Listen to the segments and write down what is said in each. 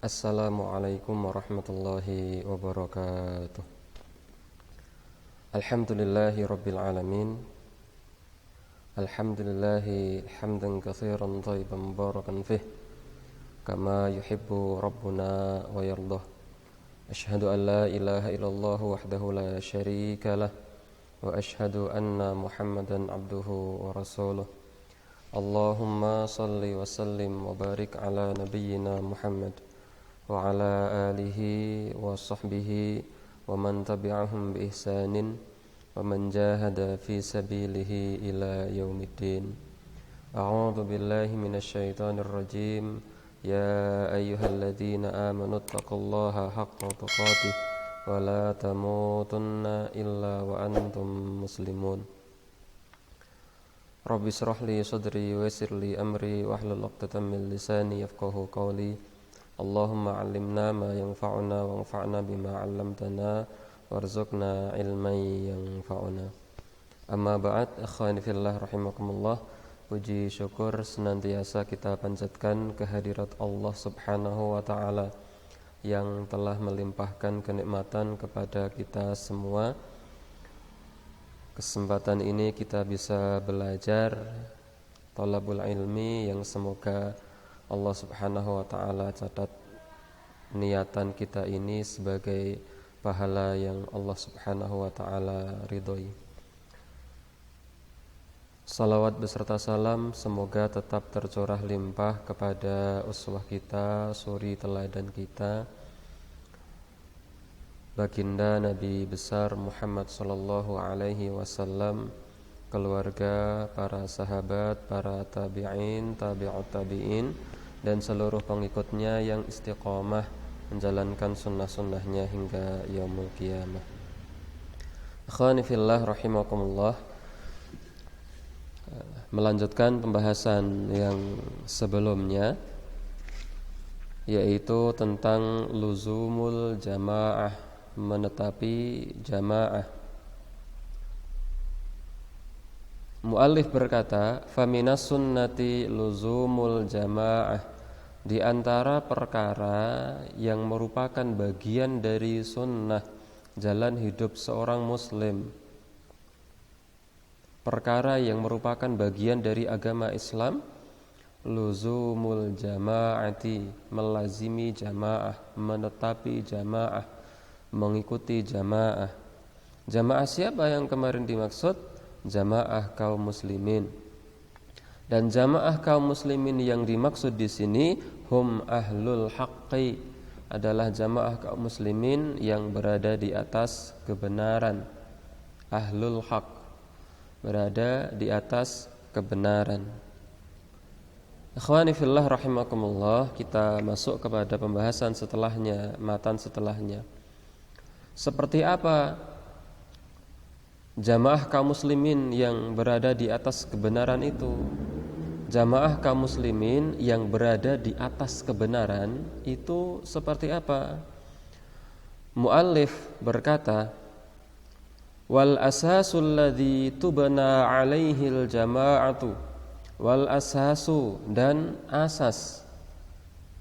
Assalamualaikum warahmatullahi wabarakatuh. Alhamdulillahi rabbil alamin. Alhamdulillahi hamdan katsiran thayyiban mubarakan fih kama yuhibbu rabbuna wa yardah. Asyhadu an la ilaha illallah wahdahu la syarika lah wa asyhadu anna Muhammadan abduhu wa rasuluh. Allahumma salli wa sallim wa barik ala nabiyyina Muhammad wa ala alihi wa sahbihi wa man tabi'ahum bi ihsanin wa man jahada fi sabilihi ila yaumiddin. A'udzu billahi minasy syaithanir rajim. Ya ayyuhalladzina amanu taqullaha haqqa tuqatih wa la tamutunna illa wa antum muslimun. Rabbi shrah li sadri wa yassir li amri wahlul 'uqdatam min lisani yafqahu qawli. Allahumma 'allimna ma yanfa'una wanfa'na bima 'allamtana warzuqna ilman yanfa'una. Amma ba'd, akhwani fillah rahimakumullah. Puji syukur senantiasa kita panjatkan kehadirat Allah Subhanahu wa taala yang telah melimpahkan kenikmatan kepada kita semua. Kesempatan ini kita bisa belajar thalabul ilmi yang semoga Allah Subhanahu wa ta'ala catat niatan kita ini sebagai pahala yang Allah Subhanahu wa ta'ala ridhoi. Salawat beserta salam semoga tetap tercurah limpah kepada uswah kita, suri teladan kita, baginda Nabi besar Muhammad sallallahu alaihi wasallam, keluarga, para sahabat, para tabi'in, tabi'ut tabi'in, dan seluruh pengikutnya yang istiqomah menjalankan sunnah-sunnahnya hingga yaumul qiyamah. Akhwani fillah rahimakumullah. Melanjutkan pembahasan yang sebelumnya, yaitu tentang luzumul jamaah, menetapi jamaah. Muallif berkata, faminas sunnati luzumul jamaah. Di antara perkara yang merupakan bagian dari sunnah jalan hidup seorang muslim, perkara yang merupakan bagian dari agama Islam, luzumul jamaati, melazimi jamaah, menetapi jamaah, mengikuti jamaah. Jamaah siapa yang kemarin dimaksud? Jamaah kaum muslimin. Dan jamaah kaum muslimin yang dimaksud di sini hum ahlul haqqi, adalah jamaah kaum muslimin yang berada di atas kebenaran. Ahlul haq, berada di atas kebenaran. Ikhwani fillah rahimakumullah, kita masuk kepada pembahasan setelahnya, matan setelahnya. Seperti apa jamaah kaum muslimin yang berada di atas kebenaran itu? Jamaah kaum muslimin yang berada di atas kebenaran itu seperti apa? Muallif berkata, wal asasul ladzi tubna alaihil jama'atu. Wal asasu, dan asas,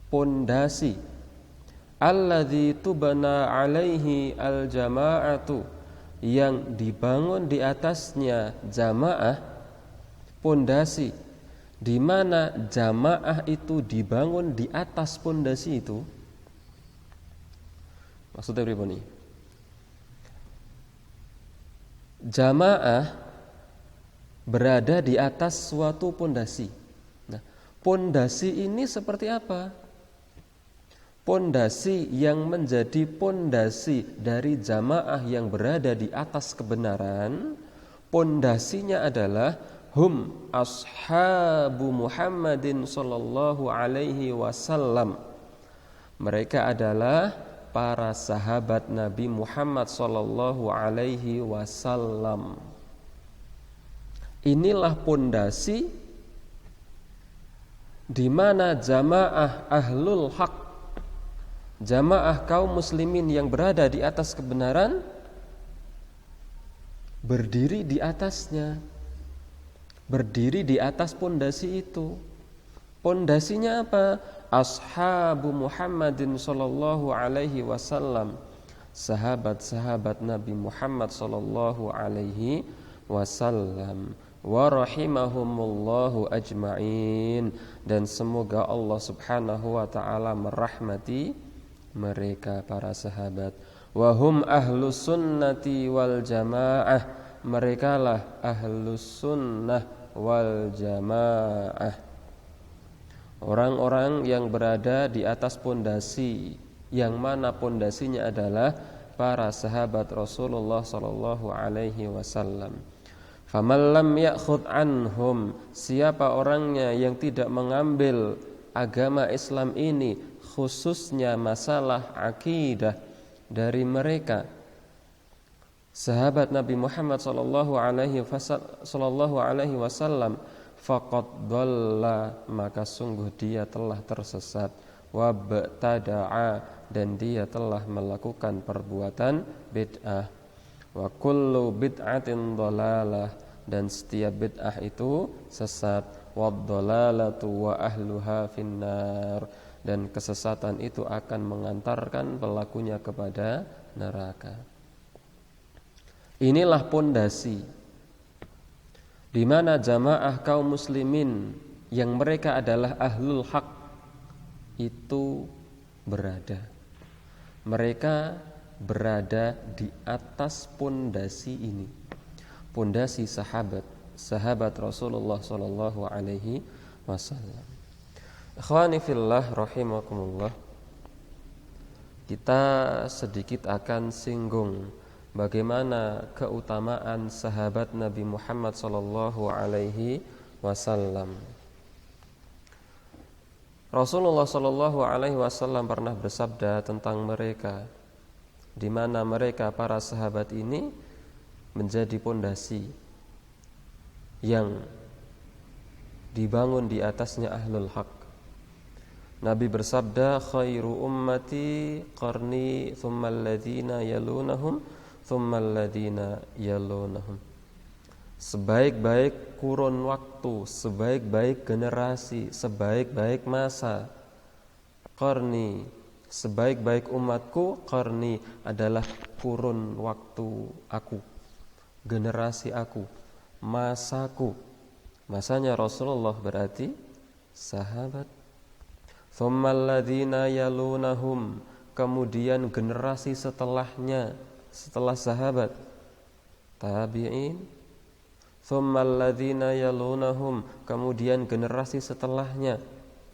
pondasi, alladzi tubna alaihi al jama'atu, yang dibangun di atasnya jamaah, pondasi di mana jamaah itu dibangun di atas pondasi itu. Maksudnya pripun? Jamaah berada di atas suatu pondasi. Nah, pondasi ini seperti apa? Pondasi yang menjadi pondasi dari jamaah yang berada di atas kebenaran, pondasinya adalah hum ashabu Muhammadin sallallahu alaihi wasallam. Mereka adalah para sahabat Nabi Muhammad sallallahu alaihi wasallam. Inilah pondasi di mana jamaah ahlul haq, jamaah kaum muslimin yang berada di atas kebenaran, berdiri di atasnya, berdiri di atas pondasi itu. Pondasinya apa? Ashabu Muhammadin sallallahu alaihi wasallam. Sahabat-sahabat Nabi Muhammad sallallahu alaihi wasallam. Wa rahimahumullahu ajma'in, dan semoga Allah Subhanahu wa taala merahmati mereka para sahabat. Wa hum ahlus sunnati wal jamaah, merekalah ahlus sunnah wal jamaah, orang-orang yang berada di atas pondasi, yang mana pondasinya adalah para sahabat Rasulullah sallallahu alaihi wasallam. Faman lam ya'khudh anhum, siapa orangnya yang tidak mengambil agama Islam ini, khususnya masalah akidah dari mereka sahabat Nabi Muhammad sallallahu alaihi wasallam, faqad dhalla, maka sungguh dia telah tersesat, wabtada'a, dan dia telah melakukan perbuatan bid'ah, wa kullu bid'atin dhalalah, dan setiap bid'ah itu sesat, wadhalalatu wa ahluha finnar, dan kesesatan itu akan mengantarkan pelakunya kepada neraka. Inilah pondasi di mana jamaah kaum muslimin yang mereka adalah ahlul haq itu berada. Mereka berada di atas pondasi ini, pondasi sahabat Rasulullah sallallahu alaihi wasallam. Ikhwani fillah rahimakumullah, kita sedikit akan singgung bagaimana keutamaan sahabat Nabi Muhammad sallallahu alaihi wasallam. Rasulullah sallallahu alaihi wasallam pernah bersabda tentang mereka, di mana mereka para sahabat ini menjadi pondasi yang dibangun di atasnya ahlul haq. Nabi bersabda, khairu ummati qarni thumma alladhina yalunahum thumma alladhina yalunahum. Sebaik-baik kurun waktu, sebaik-baik generasi, sebaik-baik masa, qarni, sebaik-baik umatku, qarni adalah kurun waktu aku, generasi aku, masaku. Masanya Rasulullah berarti sahabat. Thummal ladzina yalunahum, kemudian generasi setelahnya, setelah sahabat, tabi'in. Thummal ladzina yalunahum, kemudian generasi setelahnya,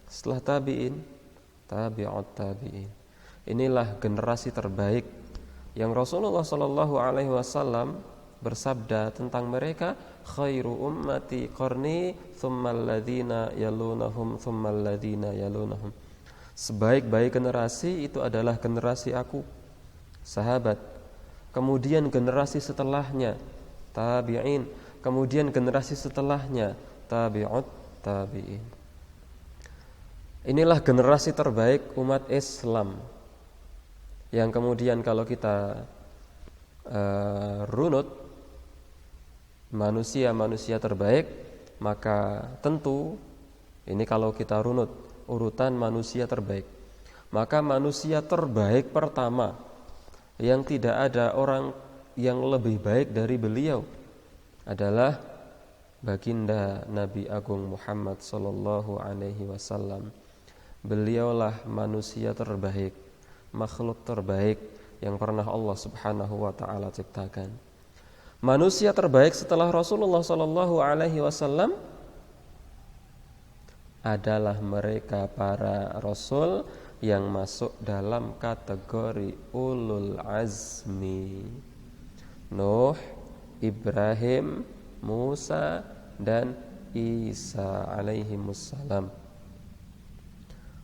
setelah tabi'in, tabi'ut tabi'in. Inilah generasi terbaik yang Rasulullah sallallahu alaihi wasallam bersabda tentang mereka, khairu ummati qarni thummal ladzina yalunahum thummal ladzina yalunahum. Sebaik-baik generasi itu adalah generasi aku, sahabat. Kemudian generasi setelahnya, tabi'in. Kemudian generasi setelahnya, tabi'ut tabi'in. Inilah generasi terbaik umat Islam, yang kemudian kalau kita runut manusia-manusia terbaik, maka tentu ini kalau kita runut urutan manusia terbaik, maka manusia terbaik pertama yang tidak ada orang yang lebih baik dari beliau adalah baginda Nabi Agung Muhammad sallallahu alaihi wasallam. Beliaulah manusia terbaik, makhluk terbaik yang pernah Allah Subhanahu wa taala ciptakan. Manusia terbaik setelah Rasulullah sallallahu alaihi wasallam adalah mereka para rasul yang masuk dalam kategori ulul azmi. Nuh, Ibrahim, Musa, dan Isa alaihimussalam.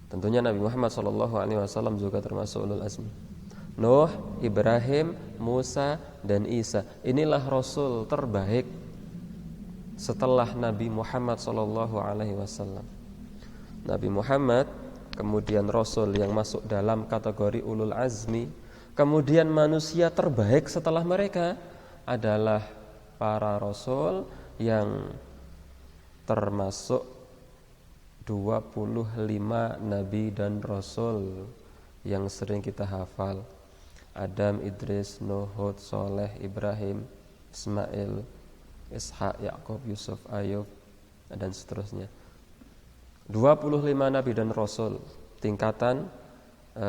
Tentunya Nabi Muhammad SAW juga termasuk ulul azmi. Nuh, Ibrahim, Musa, dan Isa. Inilah Rasul terbaik setelah Nabi Muhammad SAW. Nabi Muhammad, kemudian Rasul yang masuk dalam kategori ulul azmi. Kemudian manusia terbaik setelah mereka adalah para Rasul yang termasuk 25 nabi dan rasul yang sering kita hafal. Adam, Idris, Nuh, Hud, Saleh, Ibrahim, Ismail, Ishak, Yakub, Yusuf, Ayub, dan seterusnya. 25 nabi dan rasul, tingkatan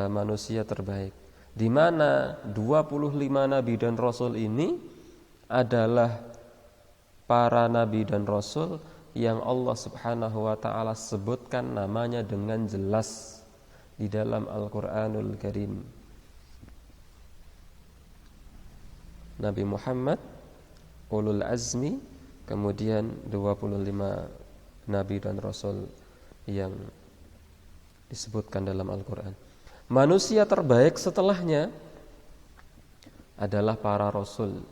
manusia terbaik. Di mana 25 nabi dan rasul ini adalah para nabi dan rasul yang Allah Subhanahu wa taala sebutkan namanya dengan jelas di dalam Al-Qur'anul Karim. Nabi Muhammad, ulul azmi, kemudian 25 nabi dan rasul yang disebutkan dalam Al-Quran. Manusia terbaik setelahnya adalah para rasul.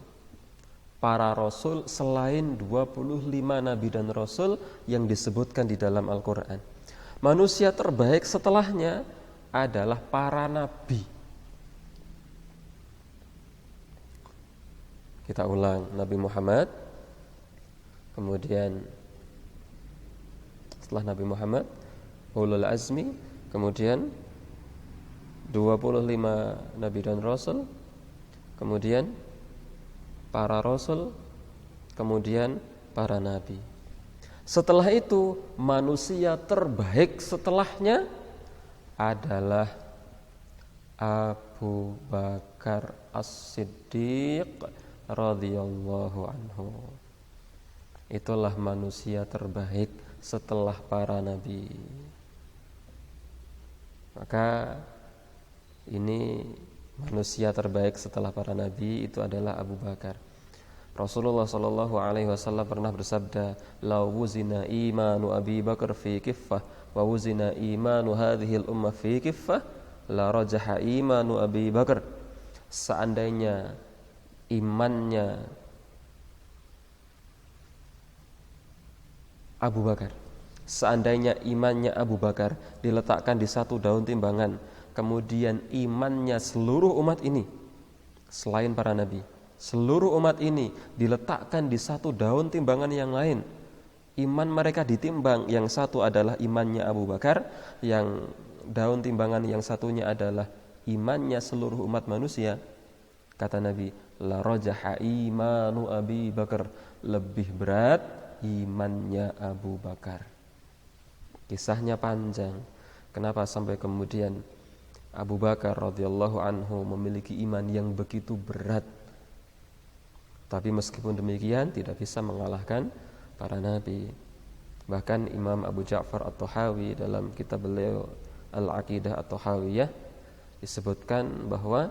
Para rasul selain 25 nabi dan rasul yang disebutkan di dalam Al-Quran. Manusia terbaik setelahnya adalah para nabi. Kita ulang, Nabi Muhammad, kemudian setelah Nabi Muhammad, ulul azmi, kemudian 25 nabi dan rasul, kemudian para rasul, kemudian para nabi. Setelah itu, manusia terbaik setelahnya adalah Abu Bakar As-Siddiq radhiyallahu anhu. Itulah manusia terbaik setelah para nabi. Maka ini manusia terbaik setelah para nabi itu adalah Abu Bakar. Rasulullah sallallahu alaihi wasallam pernah bersabda, "La wuzina imanu Abi Bakar fi kiffah wa wuzina imanu hadhil ummah fi kiffah, la rajaha imanu Abi Bakar." Seandainya imannya Abu Bakar, seandainya imannya Abu Bakar diletakkan di satu daun timbangan, kemudian imannya seluruh umat ini selain para nabi, seluruh umat ini diletakkan di satu daun timbangan yang lain, iman mereka ditimbang, yang satu adalah imannya Abu Bakar, yang daun timbangan yang satunya adalah imannya seluruh umat manusia, kata Nabi, la rajaha imanu Abi Bakar, lebih berat imannya Abu Bakar. Kisahnya panjang. Kenapa sampai kemudian Abu Bakar radhiyallahu anhu memiliki iman yang begitu berat? Tapi meskipun demikian tidak bisa mengalahkan para nabi. Bahkan Imam Abu Ja'far At-Tahawi dalam kitab beliau Al-Aqidah At-Tahawiyah disebutkan bahwa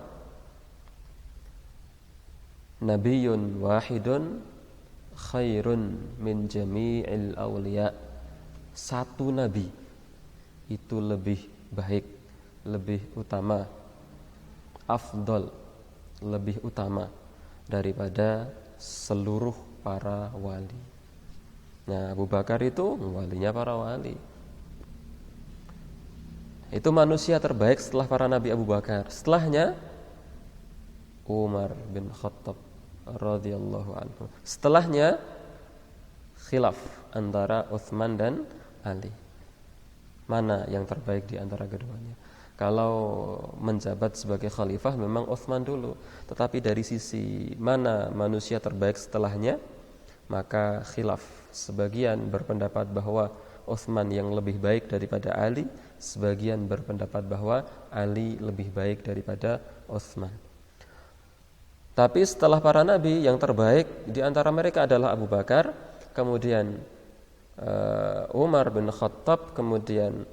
Nabiyyun wahidun khairun min jami'il awliya. Satu nabi itu lebih baik, lebih utama, afdal, lebih utama daripada seluruh para wali. Nah, Abu Bakar itu walinya para wali. Itu manusia terbaik setelah para nabi Abu Bakar. Setelahnya Umar bin Khattab radhiyallahu anhu. Setelahnya khilaf antara Utsman dan Ali. Mana yang terbaik di antara keduanya? Kalau menjabat sebagai khalifah memang Utsman dulu, tetapi dari sisi mana manusia terbaik setelahnya, maka khilaf. Sebagian berpendapat bahwa Utsman yang lebih baik daripada Ali, sebagian berpendapat bahwa Ali lebih baik daripada Utsman. Tapi setelah para nabi yang terbaik di antara mereka adalah Abu Bakar, kemudian Umar bin Khattab, kemudian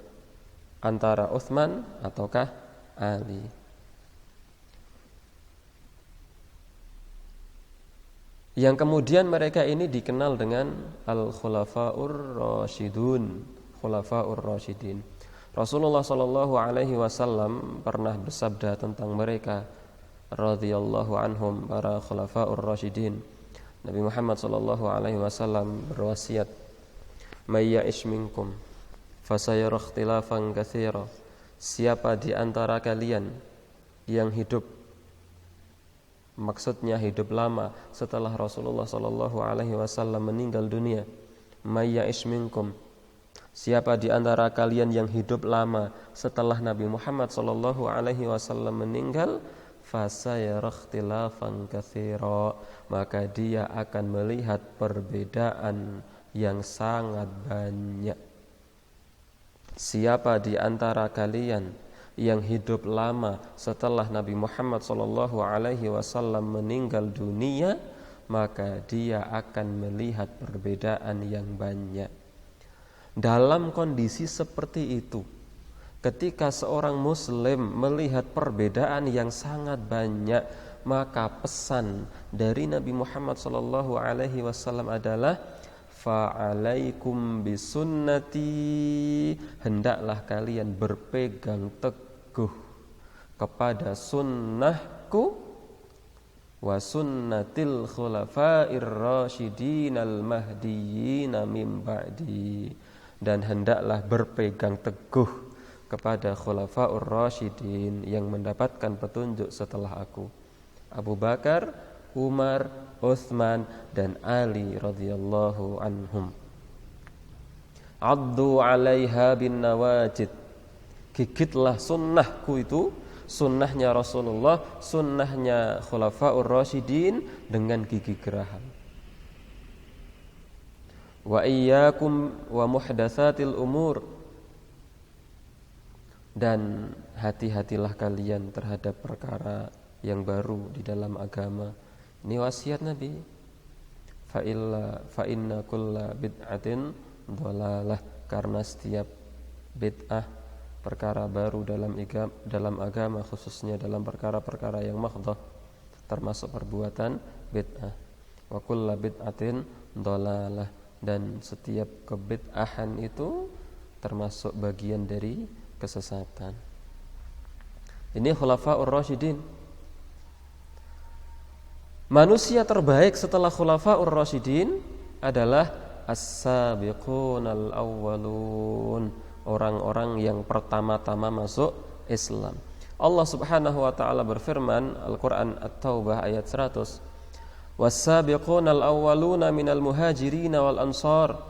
antara Utsman ataukah Ali. Yang kemudian mereka ini dikenal dengan Al-Khulafaur Rasyidun, Khulafaur Rasyidin. Rasulullah sallallahu alaihi wasallam pernah bersabda tentang mereka radhiyallahu anhum, para khulafaur rasyidin. Nabi Muhammad sallallahu alaihi wasallam berwasiat, "May ya'ish minkum fasayara ikhtilafan katsira." Siapa di antara kalian yang hidup, maksudnya hidup lama setelah Rasulullah sallallahu alaihi wasallam meninggal dunia, "May ya'ish minkum", Siapa di antara kalian yang hidup lama setelah Nabi Muhammad sallallahu alaihi wasallam meninggal, fasayara ikhtilafan katsira, maka dia akan melihat perbedaan yang sangat banyak. Siapa di antara kalian yang hidup lama setelah Nabi Muhammad sallallahu alaihi wasallam meninggal dunia, maka dia akan melihat perbedaan yang banyak. Dalam kondisi seperti itu, ketika seorang muslim melihat perbedaan yang sangat banyak, maka pesan dari Nabi Muhammad sallallahu alaihi wasallam adalah fa'alaikum bisunnati, hendaklah kalian berpegang teguh kepada sunnahku wa sunnatil khulafa'ir rasyidin al-mahdiyyin min ba'di, dan hendaklah berpegang teguh kepada khulafa'ur rasyidin yang mendapatkan petunjuk setelah aku, Abu Bakar, Umar, Utsman, dan Ali radhiyallahu anhum. Addu 'alaiha bin nawajid, gigitlah sunnahku itu, sunnahnya Rasulullah, sunnahnya khulafa'ur rasyidin, dengan gigi geraham. Wa iyyakum wa muhdatsatil umur, dan hati-hatilah kalian terhadap perkara yang baru di dalam agama. Ini wasiat Nabi. Fa inna kulla bid'atin dhalalah, karena setiap bid'ah, perkara baru dalam agama, khususnya dalam perkara-perkara yang mahdhah, termasuk perbuatan bid'ah. Wa kulla bid'atin dhalalah, dan setiap kebid'ahan itu termasuk bagian dari kesesatan. Ini khulafa'ur rasyidin. Manusia terbaik setelah khulafa'ur rasyidin adalah as-sabiqunal awwalun, orang-orang yang pertama-tama masuk Islam. Allah Subhanahu wa taala berfirman, Al-Qur'an At-Taubah ayat 100, was-sabiqunal awwaluna minal muhajirin wal ansar,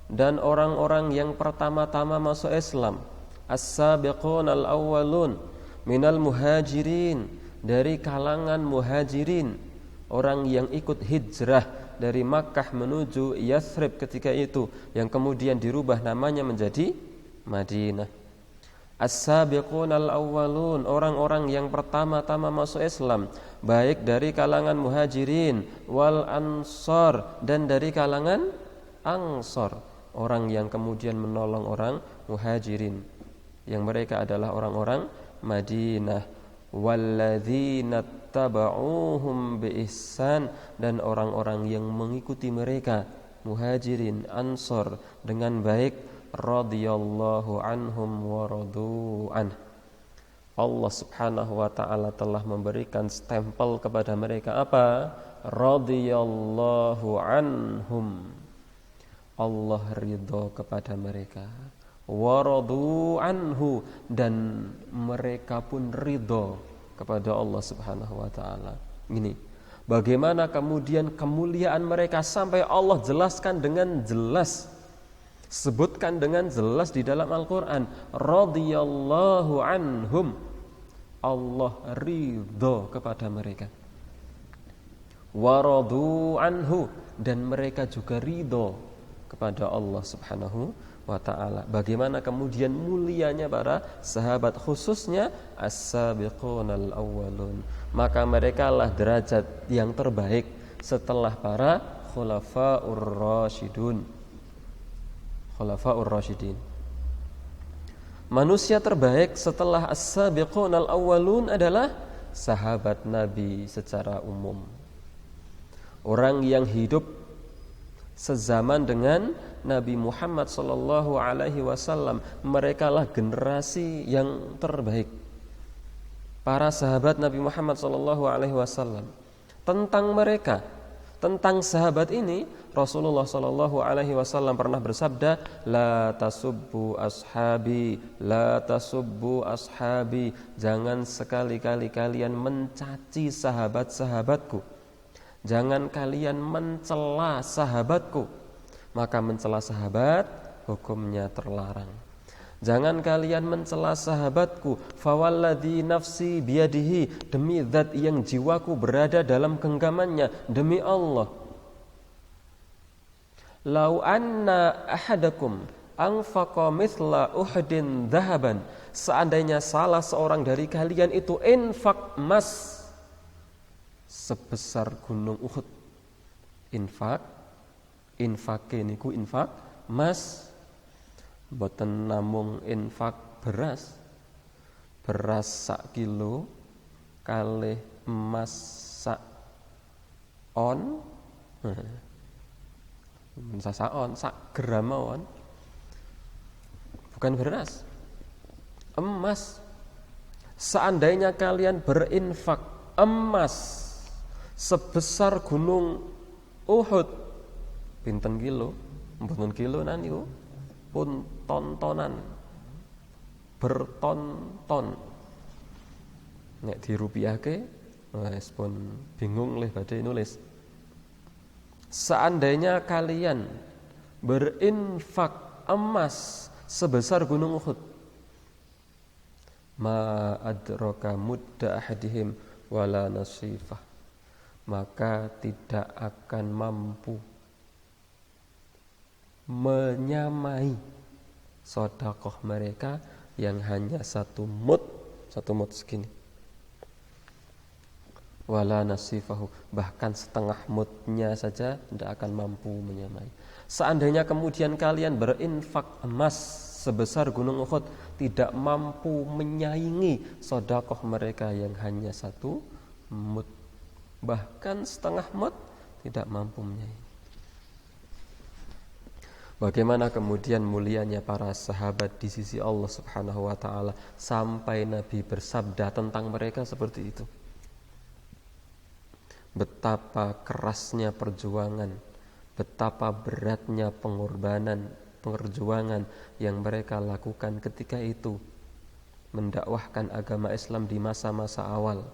dan orang-orang yang pertama-tama masuk Islam, as-sabiqunal awwalun minal muhajirin, dari kalangan muhajirin, orang yang ikut hijrah dari Makkah menuju Yathrib ketika itu, yang kemudian dirubah namanya menjadi Madinah. As-sabiqunal awwalun, orang-orang yang pertama-tama masuk Islam, baik dari kalangan muhajirin wal ansar, dan dari kalangan ansar, orang yang kemudian menolong orang muhajirin, yang mereka adalah orang-orang Madinah. Walladzina taba'uhum biihsan, dan orang-orang yang mengikuti mereka muhajirin ansar dengan baik, radhiyallahu anhum wa radu an. Allah Subhanahu wa taala telah memberikan stempel kepada mereka apa? Radhiyallahu anhum, Allah ridho kepada mereka, wa radu anhu, dan mereka pun ridho kepada Allah Subhanahu wa taala. Ini bagaimana kemudian kemuliaan mereka sampai Allah jelaskan dengan jelas, sebutkan dengan jelas di dalam Al-Quran, radhiyallahu anhum, Allah ridho kepada mereka, wa radu anhu, dan mereka juga ridho kepada Allah Subhanahu wa ta'ala. Bagaimana kemudian mulianya para sahabat, khususnya as-sabiqunal awwalun, maka merekalah derajat yang terbaik setelah para khulafa'ur rasyidun, khulafa'ur rasyidin. Manusia terbaik setelah as-sabiqunal awwalun adalah sahabat Nabi secara umum, orang yang hidup sezaman dengan Nabi Muhammad sallallahu alaihi wasallam. Merekalah generasi yang terbaik, para sahabat Nabi Muhammad sallallahu alaihi wasallam. Tentang mereka, tentang sahabat ini, Rasulullah sallallahu alaihi wasallam pernah bersabda, la tasubbu ashabi, la tasubbu ashabi, jangan sekali-kali kalian mencaci sahabat-sahabatku, jangan kalian mencela sahabatku. Maka mencela sahabat hukumnya terlarang. Jangan kalian mencela sahabatku, fawalladzi nafsi biyadihi, demi zat yang jiwaku berada dalam genggamannya, demi Allah. Lau anna ahadakum anfaqa mithla Uhudin dhahaban, seandainya salah seorang dari kalian itu infak emas sebesar gunung Uhud. Infake niku infak emas, mboten namung infak beras sak kilo kalih emas sak on sak gram on, bukan beras, emas. Seandainya kalian berinfak emas sebesar gunung Uhud, pinten kilo, mboten kilo niku pun tontonan, berton-ton. Nek dirupiahke wis pun bingung leh badhe nulis. Seandainya kalian berinfak emas sebesar gunung Uhud, ma adraka mudda ahadihim wala nasifah, maka tidak akan mampu menyamai sedekah mereka yang hanya satu mud segini, wala nasifahu, bahkan setengah mudnya saja tidak akan mampu menyamai. Seandainya kemudian kalian berinfak emas sebesar gunung Uhud, tidak mampu menyaingi sedekah mereka yang hanya satu mud, bahkan setengah mud tidak mampu menyaingi. Bagaimana kemudian mulianya para sahabat di sisi Allah Subhanahu wa taala sampai Nabi bersabda tentang mereka seperti itu. Betapa kerasnya perjuangan, betapa beratnya pengorbanan, perjuangan yang mereka lakukan ketika itu mendakwahkan agama Islam di masa-masa awal.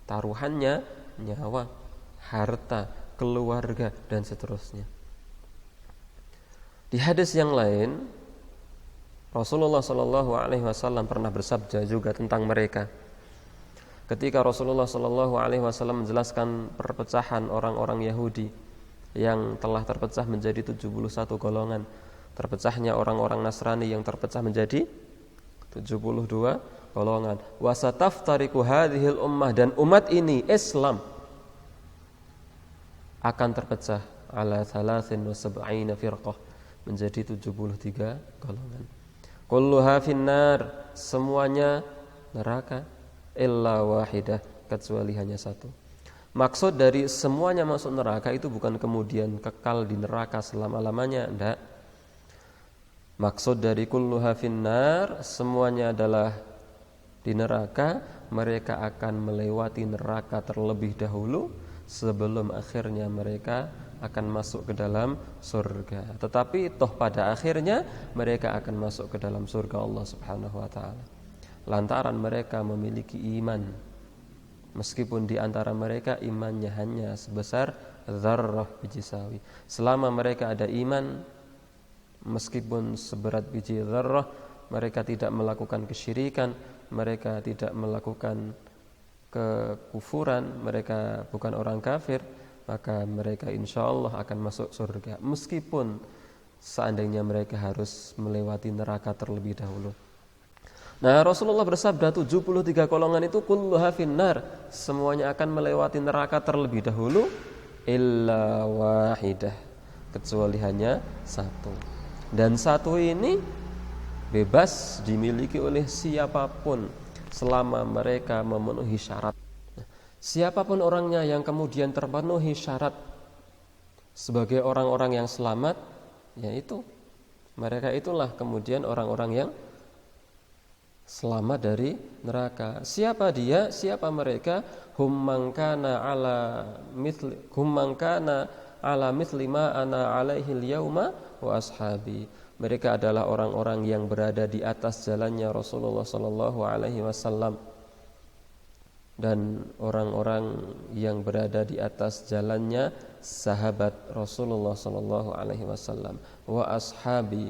Taruhannya nyawa, harta, keluarga dan seterusnya. Di hadis yang lain, Rasulullah Shallallahu Alaihi Wasallam pernah bersabda juga tentang mereka. Ketika Rasulullah Shallallahu Alaihi Wasallam menjelaskan perpecahan orang-orang Yahudi yang telah terpecah menjadi 71 golongan, terpecahnya orang-orang Nasrani yang terpecah menjadi 72 golongan. Wasataftariqu hadhil ummah, dan umat ini Islam akan terpecah ala 73 firqah, menjadi 73 golongan. Kulluha finnar, semuanya neraka, illa wahidah, kecuali hanya satu. Maksud dari semuanya masuk neraka itu bukan kemudian kekal di neraka selama-lamanya, enggak. Maksud dari kulluha finnar, semuanya adalah di neraka, mereka akan melewati neraka terlebih dahulu sebelum akhirnya mereka akan masuk ke dalam surga. Tetapi toh pada akhirnya mereka akan masuk ke dalam surga Allah Subhanahu wa taala. Lantaran mereka memiliki iman, meskipun di antara mereka imannya hanya sebesar dzarrah biji sawi. Selama mereka ada iman, meskipun seberat biji dzarrah, mereka tidak melakukan kesyirikan, mereka tidak melakukan kekufuran, mereka bukan orang kafir, maka mereka insya Allah akan masuk surga, meskipun seandainya mereka harus melewati neraka terlebih dahulu. Nah, Rasulullah bersabda 73 golongan itu kulluha finnar, semuanya akan melewati neraka terlebih dahulu, illa wahidah, kecuali hanya satu. Dan satu ini bebas dimiliki oleh siapapun selama mereka memenuhi syarat. Siapapun orangnya yang kemudian terpenuhi syarat sebagai orang-orang yang selamat, yaitu mereka itulah kemudian orang-orang yang selamat dari neraka. Siapa dia? Siapa mereka? Hum man kana ala mithli ma ana alaihi al-yauma wa ashabi. Mereka adalah orang-orang yang berada di atas jalannya Rasulullah sallallahu alaihi wasallam, dan orang-orang yang berada di atas jalannya sahabat Rasulullah sallallahu alaihi wasallam, wa ashabi,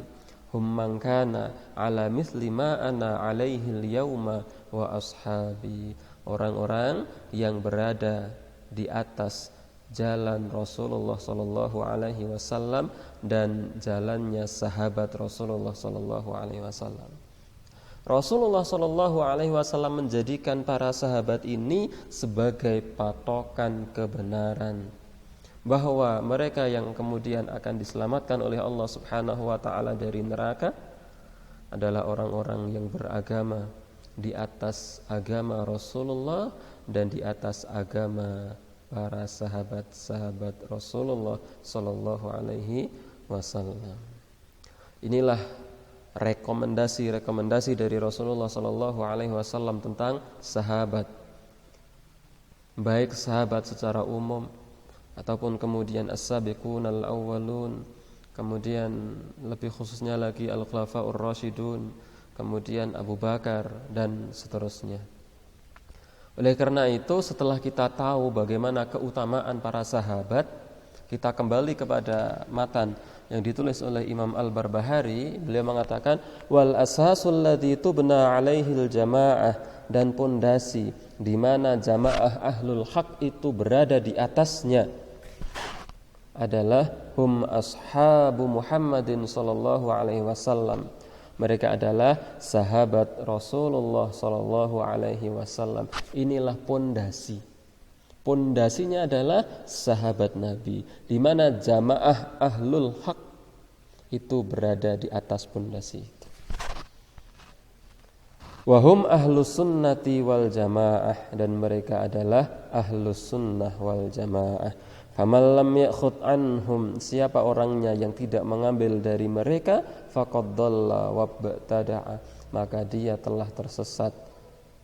hum man kana ala mithli ma ana alaihi al-yauma wa ashabi. Orang-orang yang berada di atas jalan Rasulullah sallallahu alaihi wasallam dan jalannya sahabat Rasulullah sallallahu alaihi wasallam. Rasulullah sallallahu alaihi wasallam menjadikan para sahabat ini sebagai patokan kebenaran, bahwa mereka yang kemudian akan diselamatkan oleh Allah Subhanahu wa taala dari neraka adalah orang-orang yang beragama di atas agama Rasulullah dan di atas agama para sahabat-sahabat Rasulullah sallallahu alaihi wasallam. Inilah rekomendasi dari Rasulullah sallallahu alaihi wasallam tentang sahabat. Baik sahabat secara umum ataupun kemudian as-sabiqunal awwalun, kemudian lebih khususnya lagi al-khulafaur rasyidun, kemudian Abu Bakar dan seterusnya. Oleh karena itu, setelah kita tahu bagaimana keutamaan para sahabat, kita kembali kepada matan yang ditulis oleh Imam Al-Barbahari. Beliau mengatakan wal asasul ladzi tubna alaihil jamaah, dan pondasi di mana jamaah ahlul haq itu berada di atasnya adalah hum ashabu Muhammadin sallallahu alaihi wasallam. Mereka adalah sahabat Rasulullah sallallahu alaihi wasallam. Inilah pondasi. Pondasinya adalah sahabat Nabi, di mana jamaah ahlul haq itu berada di atas pondasi itu. Wahum ahlus sunnati wal jamaah, dan mereka adalah ahlus sunnah wal jamaah. Faman lam ya'khud anhum, siapa orangnya yang tidak mengambil dari mereka, faqad dhalla wa btada'a, maka dia telah tersesat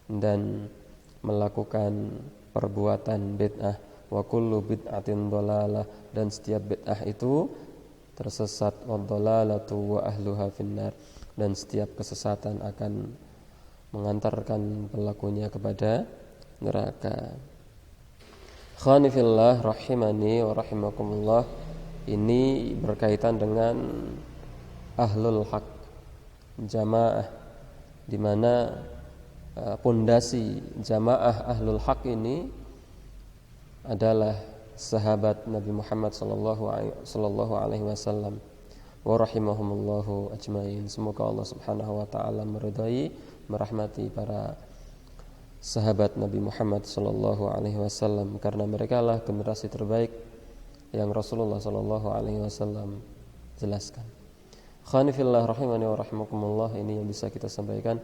dan melakukan perbuatan bid'ah. Wa kullu bid'atin dhalalah, dan setiap bid'ah itu tersesat. Wa dhalalatu wa ahluha finnar, dan setiap kesesatan akan mengantarkan pelakunya kepada neraka. Khanifillah rahimani wa rahimakumullah. Ini berkaitan dengan ahlul haq, jamaah, di mana pondasi jamaah ahlul haq ini adalah sahabat Nabi Muhammad sallallahu alaihi wasallam wa rahimahumullahu ajmain. Semoga Allah Subhanahu wa taala meridai, merahmati para sahabat Nabi Muhammad sallallahu alaihi wasallam, karena mereka lah generasi terbaik yang Rasulullah sallallahu alaihi wasallam jelaskan. Khanifillah rahimani wa rahimakumullah, ini yang bisa kita sampaikan.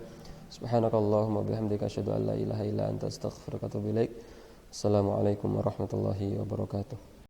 Subhanakallahumma bihamdika asyhadu an la ilaha illa anta astaghfiruka wa atubu ilaik. Assalamualaikum warahmatullahi wabarakatuh.